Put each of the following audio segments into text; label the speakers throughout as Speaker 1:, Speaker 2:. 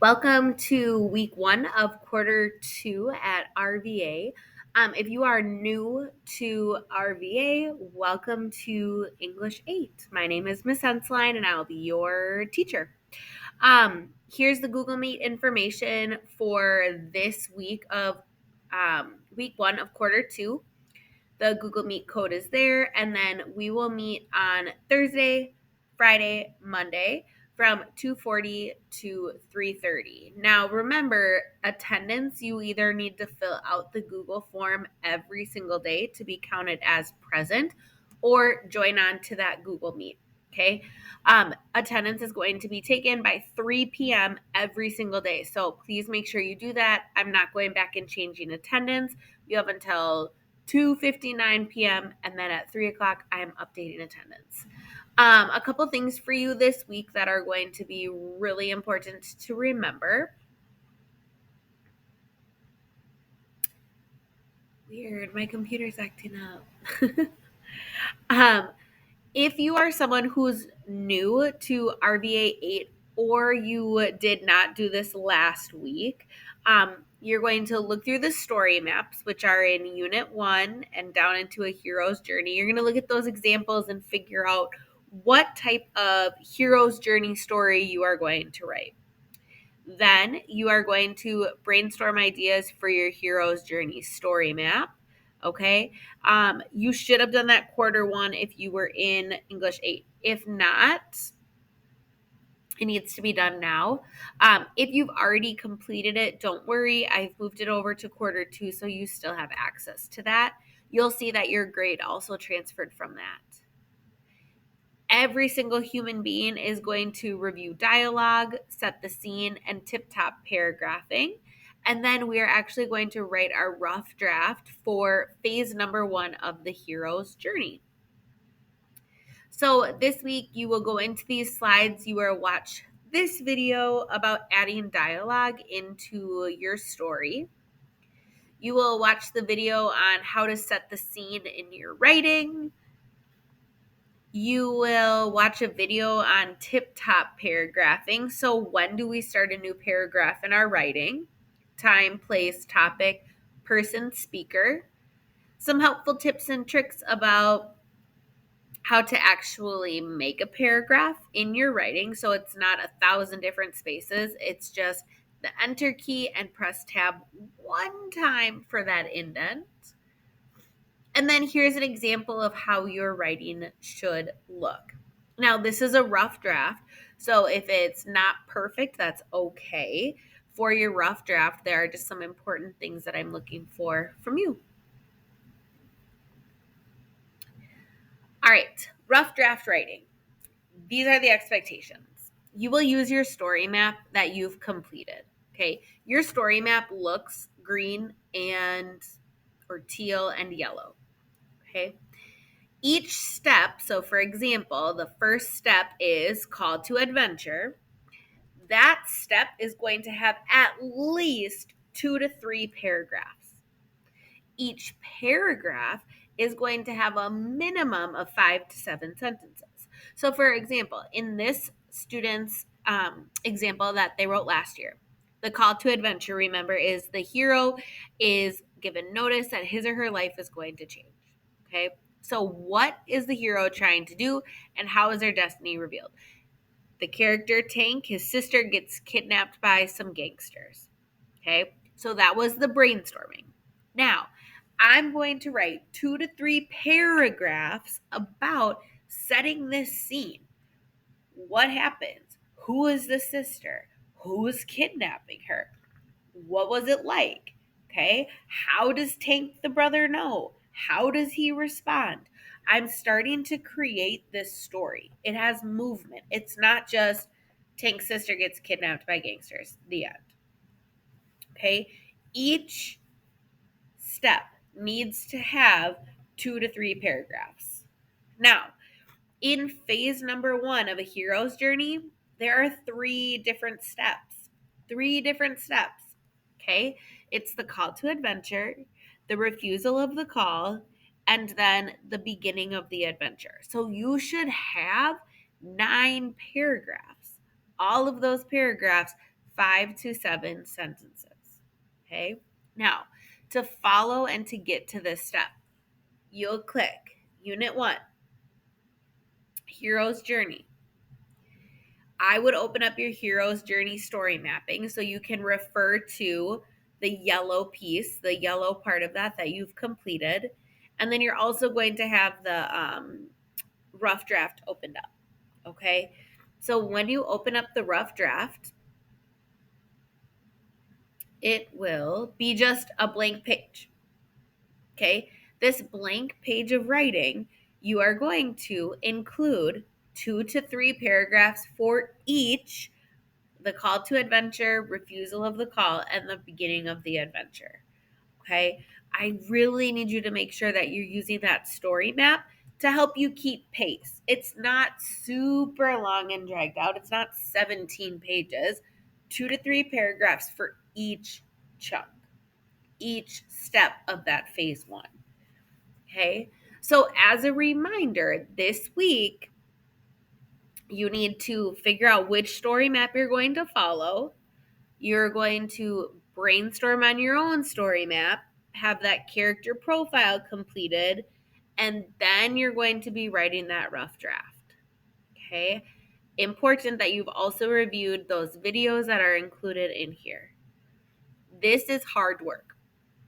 Speaker 1: Welcome to week one of quarter two at RVA. If you are new to RVA, welcome to English 8. My name is Miss Enselein and I will be your teacher. Here's the Google Meet information for this week of week one of quarter two. The Google Meet code is there, and then we will meet on Thursday, Friday, Monday from 2:40 to 3:30. Now, remember, attendance, you either need to fill out the Google form every single day to be counted as present or join on to that Google Meet. Okay. Attendance is going to be taken by 3 p.m. every single day. So please make sure you do that. I'm not going back and changing attendance. You have until 2:59 p.m. and then at 3 o'clock, I am updating attendance. A couple things for you this week that are going to be really important to remember. Weird, my computer's acting up. If you are someone who's new to RVA 8 or you did not do this last week, you're going to look through the story maps, which are in Unit 1 and down into a hero's journey. You're going to look at those examples and figure out what type of hero's journey story you are going to write. Then you are going to brainstorm ideas for your hero's journey story map. Okay. You should have done that quarter one if you were in English 8. If not, it needs to be done now. If you've already completed it, don't worry. I've moved it over to quarter two, so you still have access to that. You'll see that your grade also transferred from that. Every single human being is going to review dialogue, set the scene, and tip-top paragraphing. And then we are actually going to write our rough draft for phase number 1 of the hero's journey. So this week you will go into these slides. You will watch this video about adding dialogue into your story. You will watch the video on how to set the scene in your writing. You will watch a video on tip-top paragraphing. So when do we start a new paragraph in our writing? Time, place, topic, person, speaker. Some helpful tips and tricks about how to actually make a paragraph in your writing. So it's not 1,000 different spaces. It's just the enter key and press tab one time for that indent. And then here's an example of how your writing should look. Now, this is a rough draft, so if it's not perfect, that's okay. For your rough draft, there are just some important things that I'm looking for from you. All right, rough draft writing. These are the expectations. You will use your story map that you've completed, okay? Your story map looks green or teal and yellow, okay? Each step, so for example, the first step is call to adventure. That step is going to have at least 2 to 3 paragraphs. Each paragraph is going to have a minimum of 5 to 7 sentences. So for example, in this student's example that they wrote last year, the call to adventure, remember, is the hero is given notice that his or her life is going to change. Okay. So what is the hero trying to do and how is their destiny revealed? The character Tank, his sister, gets kidnapped by some gangsters. Okay. So that was the brainstorming. Now, I'm going to write 2 to 3 paragraphs about setting this scene. What happens? Who is the sister? Who is kidnapping her? What was it like? Okay. How does Tank the brother know? How does he respond? I'm starting to create this story. It has movement. It's not just Tank's sister gets kidnapped by gangsters. The end. Okay. Each step needs to have 2 to 3 paragraphs. Now, in phase number 1 of a hero's journey, there are 3 different steps. 3 different steps. Okay? It's the call to adventure, the refusal of the call, and then the beginning of the adventure. So you should have 9 paragraphs. All of those paragraphs 5 to 7 sentences. Okay? Now, to follow and to get to this step, you'll click Unit 1, Hero's Journey. I would open up your Hero's Journey story mapping so you can refer to the yellow piece, the yellow part of that you've completed. And then you're also going to have the rough draft opened up. Okay? So when you open up the rough draft, it will be just a blank page. Okay? This blank page of writing, you are going to include 2 to 3 paragraphs for each: the call to adventure, refusal of the call, and the beginning of the adventure. Okay? I really need you to make sure that you're using that story map to help you keep pace. It's not super long and dragged out. It's not 17 pages, 2 to 3 paragraphs for each chunk, each step of that phase 1. Okay? So as a reminder, this week, you need to figure out which story map you're going to follow. You're going to brainstorm on your own story map, have that character profile completed, and then you're going to be writing that rough draft. Okay? Important that you've also reviewed those videos that are included in here. This is hard work.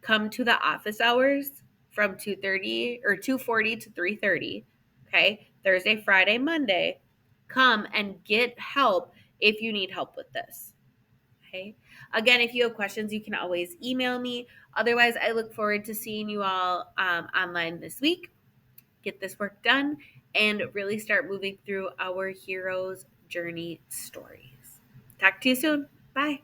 Speaker 1: Come to the office hours from 2:30 or 2:40 to 3:30. Okay? Thursday, Friday, Monday. Come and get help if you need help with this. Okay. Again, if you have questions, you can always email me. Otherwise, I look forward to seeing you all online this week. Get this work done and really start moving through our hero's journey stories. Talk to you soon. Bye.